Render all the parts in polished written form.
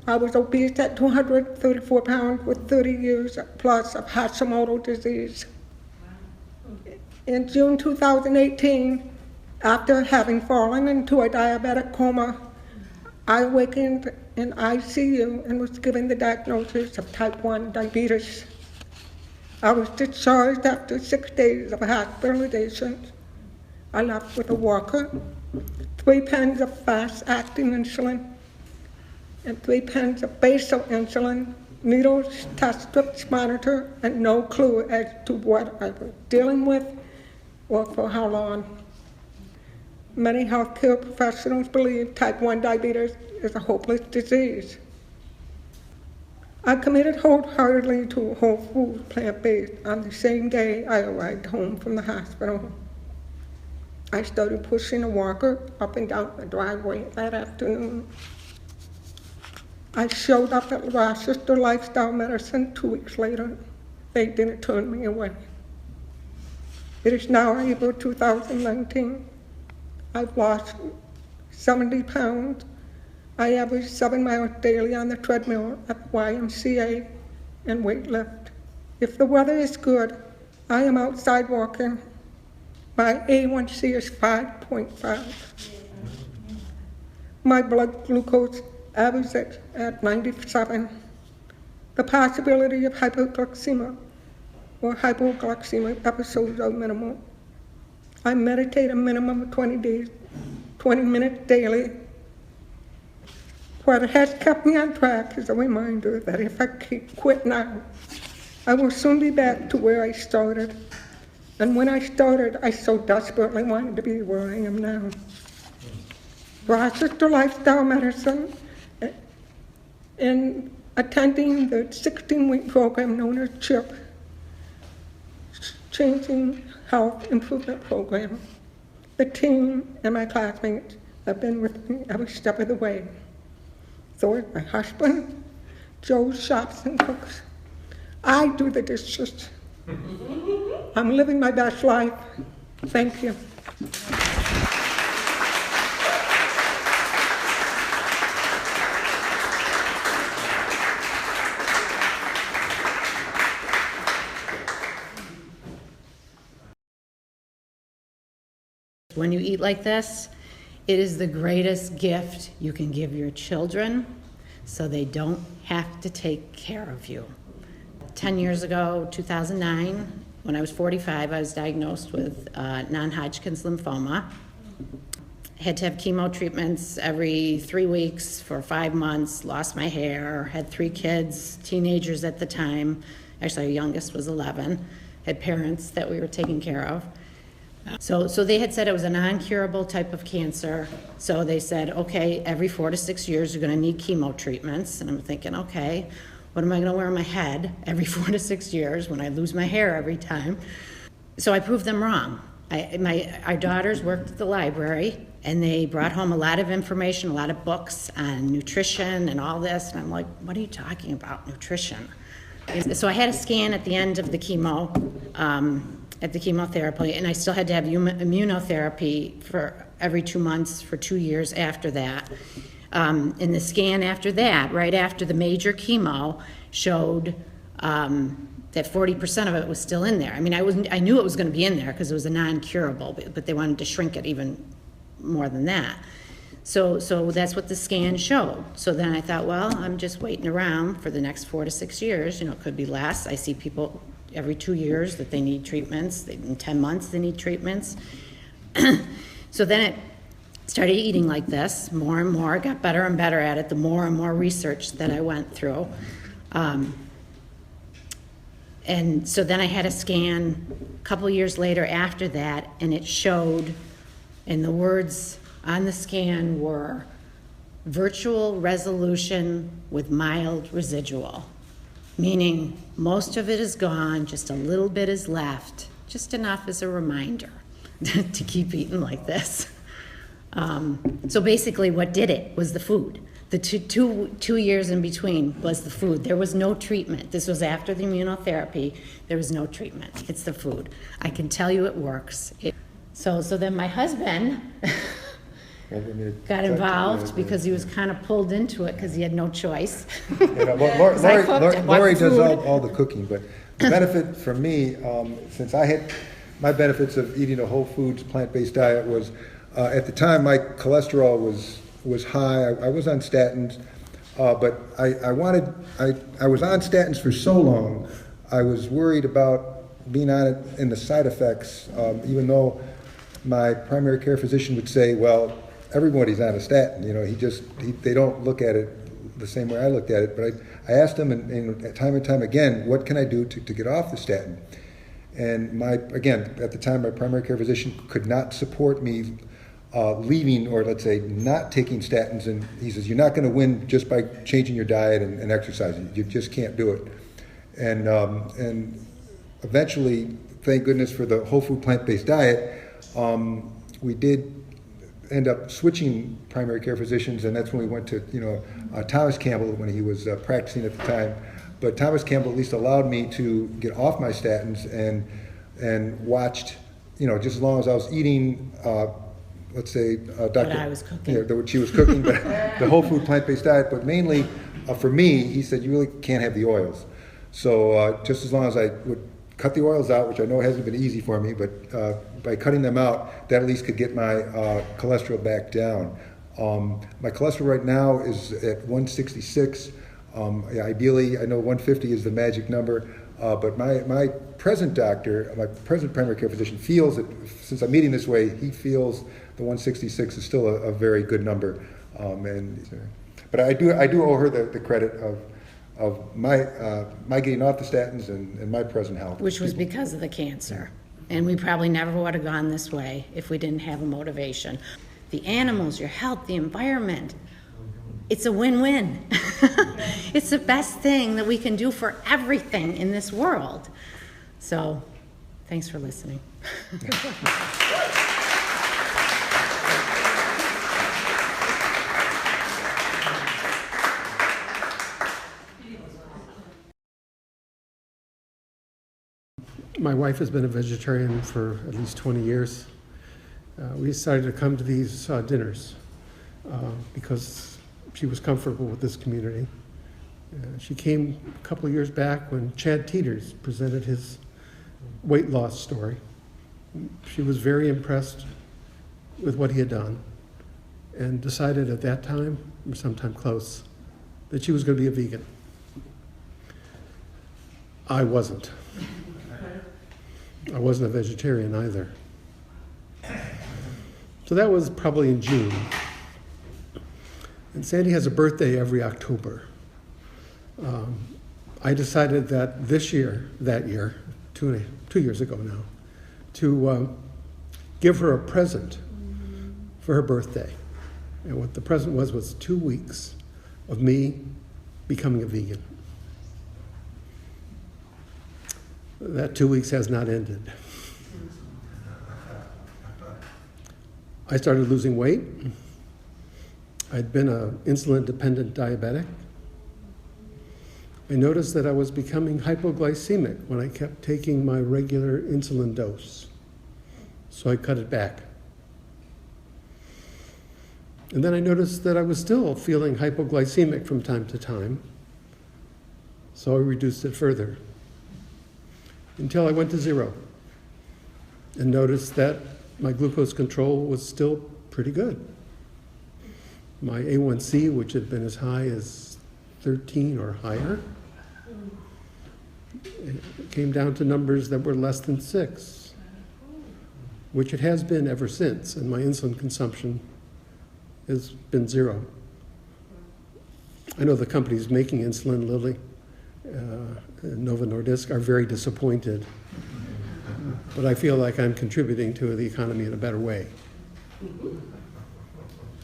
I was obese at 234 pounds with 30 years plus of Hashimoto disease. In June 2018, after having fallen into a diabetic coma, I awakened in ICU and was given the diagnosis of type 1 diabetes. I was discharged after 6 days of hospitalization. I left with a walker, 3 pens of fast-acting insulin, and 3 pens of basal insulin, needles, test strips monitor, and no clue as to what I was dealing with or for how long. Many healthcare professionals believe type 1 diabetes is a hopeless disease. I committed wholeheartedly to a whole food plant-based on the same day I arrived home from the hospital. I started pushing a walker up and down the driveway that afternoon. I showed up at Rochester Lifestyle Medicine 2 weeks later. They didn't turn me away. It is now April 2019. I've lost 70 pounds. I average 7 miles daily on the treadmill at the YMCA and weight lift. If the weather is good, I am outside walking. My A1C is 5.5. My blood glucose averages at 97. The possibility of hypoglycemia or hypoglycemic episodes are minimal. I meditate a minimum of 20 minutes daily. What has kept me on track is a reminder that if I quit now, I will soon be back to where I started. And when I started, I so desperately wanted to be where I am now. Rochester Lifestyle Medicine, and attending the 16-week program known as CHIP, Changing Health Improvement Program. The team and my classmates have been with me every step of the way. So is my husband. Joe shops and cooks. I do the dishes. I'm living my best life. Thank you. When you eat like this, it is the greatest gift you can give your children so they don't have to take care of you. 10 years ago, 2009, when I was 45, I was diagnosed with non-Hodgkin's lymphoma. Had to have chemo treatments every 3 weeks for 5 months, lost my hair, had 3 kids, teenagers at the time. Actually, our youngest was 11, had parents that we were taking care of. So they had said it was a non-curable type of cancer. So they said, okay, every 4 to 6 years you're gonna need chemo treatments. And I'm thinking, okay, what am I gonna wear on my head every 4 to 6 years when I lose my hair every time? So I proved them wrong. Our daughters worked at the library and they brought home a lot of information, a lot of books on nutrition and all this. And I'm like, what are you talking about, nutrition? So I had a scan at the end of the chemo, at the chemotherapy, and I still had to have immunotherapy for every 2 months for 2 years after that. And the scan after that, right after the major chemo, showed that 40% of it was still in there. I mean, I knew it was going to be in there because it was a non-curable, but they wanted to shrink it even more than that. So that's what the scan showed. So then I thought, well, I'm just waiting around for the next 4 to 6 years. You know, it could be less. I see people every 2 years that they need treatments. In 10 months they need treatments. So then it started eating like this more and more, got better and better at it the more and more research that I went through. And so then I had a scan a couple years later after that, and it showed, and the words on the scan were virtual resolution with mild residual, meaning most of it is gone, just a little bit is left, just enough as a reminder to keep eating like this. So basically what did it was the food. The two years in between was the food. There was no treatment. This was after the immunotherapy. There was no treatment. It's the food. I can tell you it works. So then my husband Well, I mean, got involved because he was kind of pulled into it because he had no choice. Lori does all the cooking, but the benefit for me, since I had my benefits of eating a whole foods plant-based diet was at the time my cholesterol was high. I was on statins, but I was on statins for so long. I was worried about being on it and the side effects, even though my primary care physician would say, well, everybody's on a statin. You know, they don't look at it the same way I looked at it. But I asked him, and time again, what can I do to get off the statin? And again, at the time, my primary care physician could not support me leaving, or let's say not taking statins. And he says, you're not going to win just by changing your diet and exercising. You just can't do it. And eventually, thank goodness for the whole food plant-based diet, we did end up switching primary care physicians, and that's when we went to Thomas Campbell when he was practicing at the time. But Thomas Campbell at least allowed me to get off my statins and watched, just as long as I was eating, let's say, What I was cooking. What she was cooking, but the whole food plant-based diet. But mainly, for me, he said, you really can't have the oils. So just as long as I would cut the oils out, which I know hasn't been easy for me, but by cutting them out, that at least could get my cholesterol back down. My cholesterol right now is at 166. Ideally, I know 150 is the magic number, but my present doctor, my present primary care physician feels that since I'm eating this way, he feels the 166 is still a very good number. But I do owe her the credit of my getting off the statins and my present health. Which was because of the cancer. And we probably never would have gone this way if we didn't have a motivation. The animals, your health, the environment, it's a win-win. It's the best thing that we can do for everything in this world. So, thanks for listening. My wife has been a vegetarian for at least 20 years. We decided to come to these dinners because she was comfortable with this community. She came a couple of years back when Chad Teeters presented his weight loss story. She was very impressed with what he had done and decided at that time, or sometime close, that she was going to be a vegan. I wasn't. I wasn't a vegetarian either. So that was probably in June. And Sandy has a birthday every October. I decided that that year, two years ago now, to give her a present for her birthday. And what the present was 2 weeks of me becoming a vegan. That 2 weeks has not ended. I started losing weight. I'd been an insulin-dependent diabetic. I noticed that I was becoming hypoglycemic when I kept taking my regular insulin dose. So I cut it back. And then I noticed that I was still feeling hypoglycemic from time to time. So I reduced it further, until I went to 0 and noticed that my glucose control was still pretty good. My A1C, which had been as high as 13 or higher, it came down to numbers that were less than 6, which it has been ever since, and my insulin consumption has been 0. I know the companies making insulin, Lilly, Novo Nordisk, are very disappointed. But I feel like I'm contributing to the economy in a better way.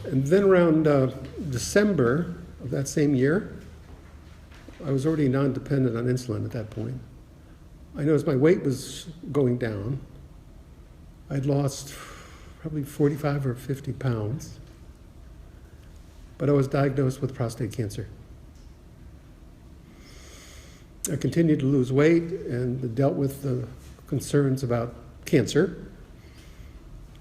And then around December of that same year, I was already non-dependent on insulin at that point. I noticed my weight was going down. I'd lost probably 45 or 50 pounds, but I was diagnosed with prostate cancer. I continued to lose weight and dealt with the concerns about cancer.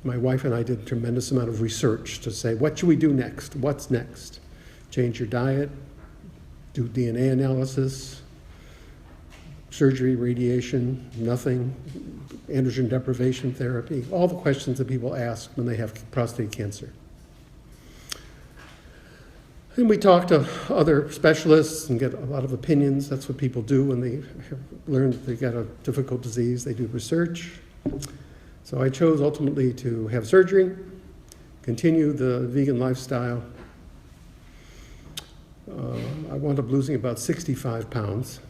My wife and I did a tremendous amount of research to say, what should we do next? What's next? Change your diet, do DNA analysis, surgery, radiation, nothing, androgen deprivation therapy, all the questions that people ask when they have prostate cancer. And we talk to other specialists and get a lot of opinions. That's what people do when they have learned that they've got a difficult disease. They do research. So I chose ultimately to have surgery, continue the vegan lifestyle. I wound up losing about 65 pounds.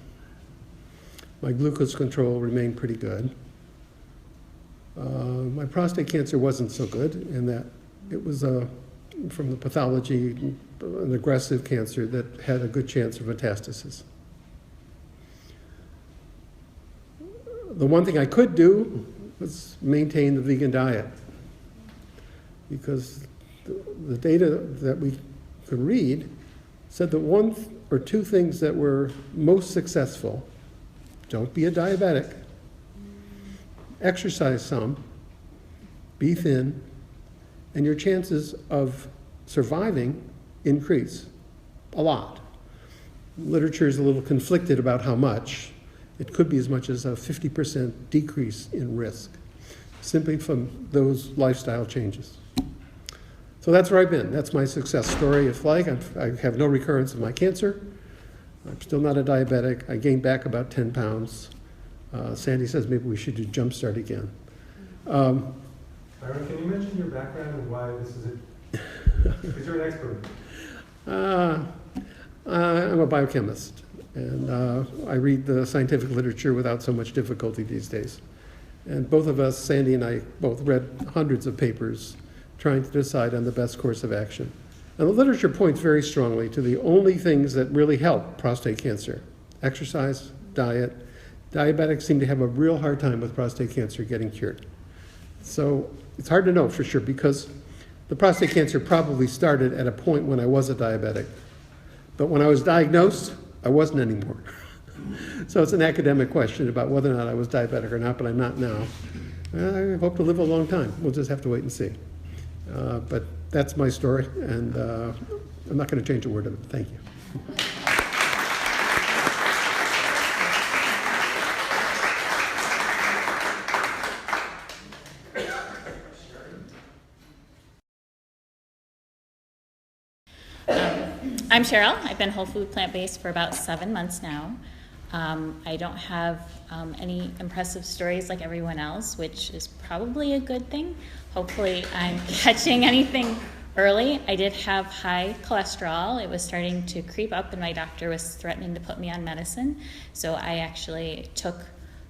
My glucose control remained pretty good. My prostate cancer wasn't so good in that it was from the pathology, an aggressive cancer that had a good chance of metastasis. The one thing I could do was maintain the vegan diet, because the data that we could read said that one or two things that were most successful: don't be a diabetic, exercise some, be thin, and your chances of surviving increase a lot. Literature is a little conflicted about how much. It could be as much as a 50% decrease in risk, simply from those lifestyle changes. So that's where I've been. That's my success story. If I have no recurrence of my cancer. I'm still not a diabetic. I gained back about 10 pounds. Sandy says maybe we should do Jumpstart again. Byron, can you mention your background and why this is it? Because you're an expert. I'm a biochemist, and I read the scientific literature without so much difficulty these days. And both of us, Sandy and I, both read hundreds of papers trying to decide on the best course of action. And the literature points very strongly to the only things that really help prostate cancer: exercise, diet. Diabetics seem to have a real hard time with prostate cancer getting cured. So it's hard to know for sure, because the prostate cancer probably started at a point when I was a diabetic. But when I was diagnosed, I wasn't anymore. So it's an academic question about whether or not I was diabetic or not, but I'm not now. I hope to live a long time. We'll just have to wait and see. But that's my story, and I'm not going to change a word of it. Thank you. I'm Cheryl. I've been whole food plant-based for about 7 months now. I don't have any impressive stories like everyone else, which is probably a good thing. Hopefully I'm catching anything early. I did have high cholesterol. It was starting to creep up, and my doctor was threatening to put me on medicine. So I actually took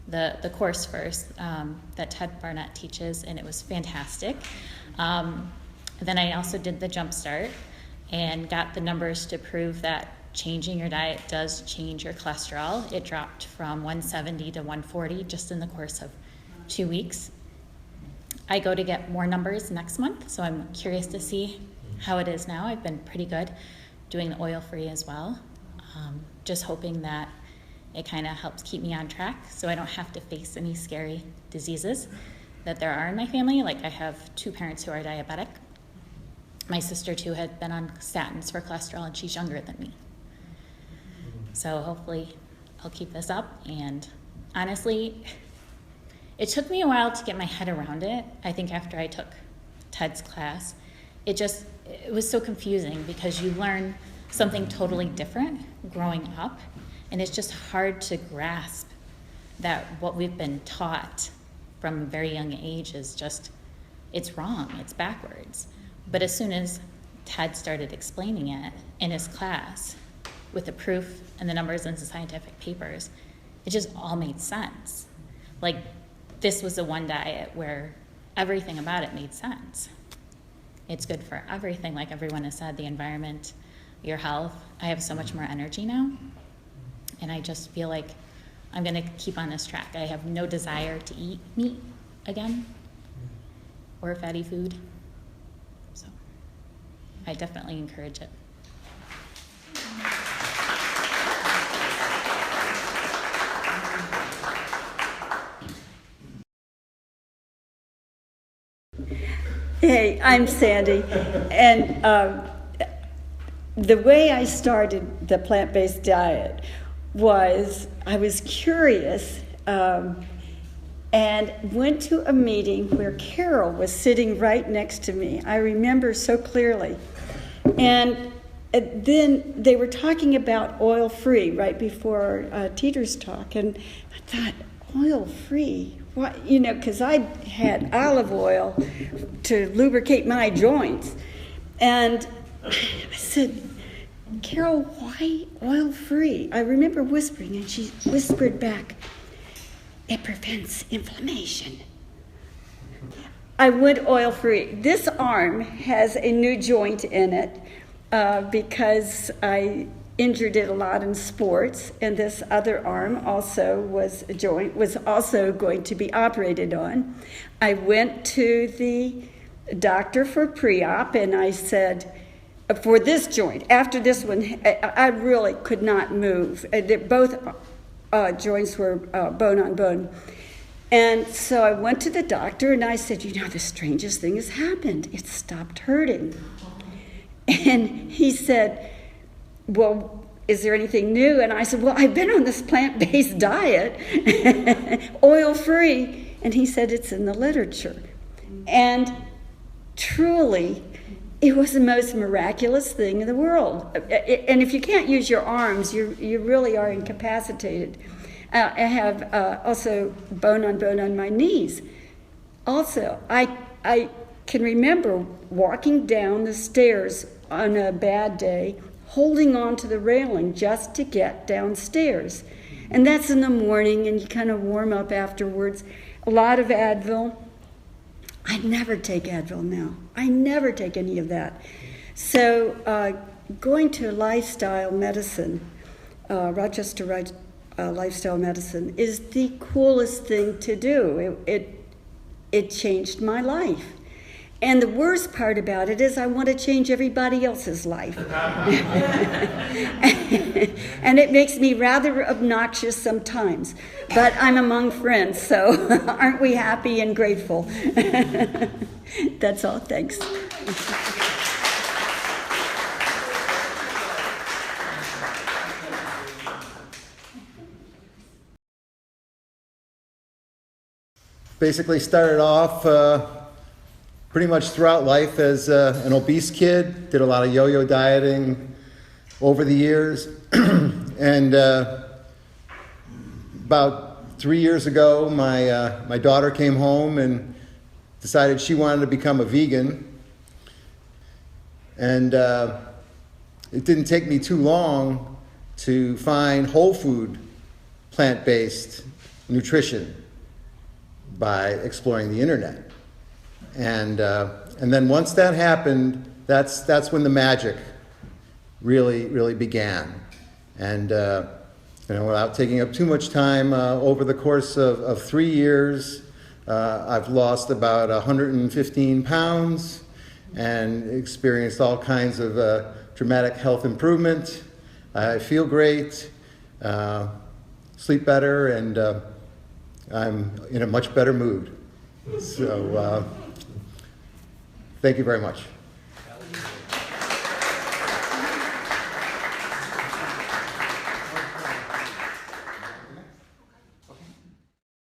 the course first that Ted Barnett teaches, and it was fantastic. Then I also did the Jumpstart and got the numbers to prove that changing your diet does change your cholesterol. It dropped from 170 to 140 just in the course of 2 weeks. I go to get more numbers next month, so I'm curious to see how it is now. I've been pretty good doing the oil-free as well. Just hoping that it kind of helps keep me on track so I don't have to face any scary diseases that there are in my family. Like, I have 2 parents who are diabetic. My sister, too, had been on statins for cholesterol, and she's younger than me. So hopefully I'll keep this up. And honestly, it took me a while to get my head around it. I think after I took Ted's class, it was so confusing, because you learn something totally different growing up, and it's just hard to grasp that what we've been taught from a very young age is just, it's wrong, it's backwards. But as soon as Ted started explaining it in his class with the proof and the numbers and the scientific papers, it just all made sense. Like, this was the one diet where everything about it made sense. It's good for everything, like everyone has said, the environment, your health. I have so much more energy now, and I just feel like I'm gonna keep on this track. I have no desire to eat meat again or fatty food. So I definitely encourage it. Hey, I'm Sandy, and the way I started the plant-based diet was I was curious and went to a meeting where Carol was sitting right next to me. I remember so clearly. And then they were talking about oil-free right before Teeter's talk, and I thought, oil-free? What? You know, because I had olive oil to lubricate my joints. And I said, Carol, why oil-free? I remember whispering, and she whispered back, it prevents inflammation. I went oil-free. This arm has a new joint in it because I injured it a lot in sports, and this other arm also was also going to be operated on. I went to the doctor for pre-op, and I said, for this joint, after this one, I really could not move. Both joints were bone on bone. And so I went to the doctor and I said, you know, the strangest thing has happened. It stopped hurting. And he said, well, is there anything new? And I said, well, I've been on this plant-based diet, oil-free. And he said, it's in the literature. And truly, it was the most miraculous thing in the world. And if you can't use your arms, you really are incapacitated. I have also bone on my knees. Also, I can remember walking down the stairs on a bad day, holding on to the railing just to get downstairs. And that's in the morning, and you kind of warm up afterwards. A lot of Advil. I never take Advil now. I never take any of that. So going to lifestyle medicine, Rochester Lifestyle Medicine, is the coolest thing to do. It changed my life. And the worst part about it is I want to change everybody else's life. And it makes me rather obnoxious sometimes. But I'm among friends, so aren't we happy and grateful? That's all. Thanks. Basically started off pretty much throughout life as an obese kid, did a lot of yo-yo dieting over the years. And about 3 years ago, my daughter came home and decided she wanted to become a vegan. And it didn't take me too long to find whole food, plant-based nutrition by exploring the internet. And then once that happened, that's when the magic really began. And without taking up too much time, over the course of 3 years, I've lost about 115 pounds and experienced all kinds of dramatic health improvement. I feel great, sleep better, and I'm in a much better mood. So thank you very much.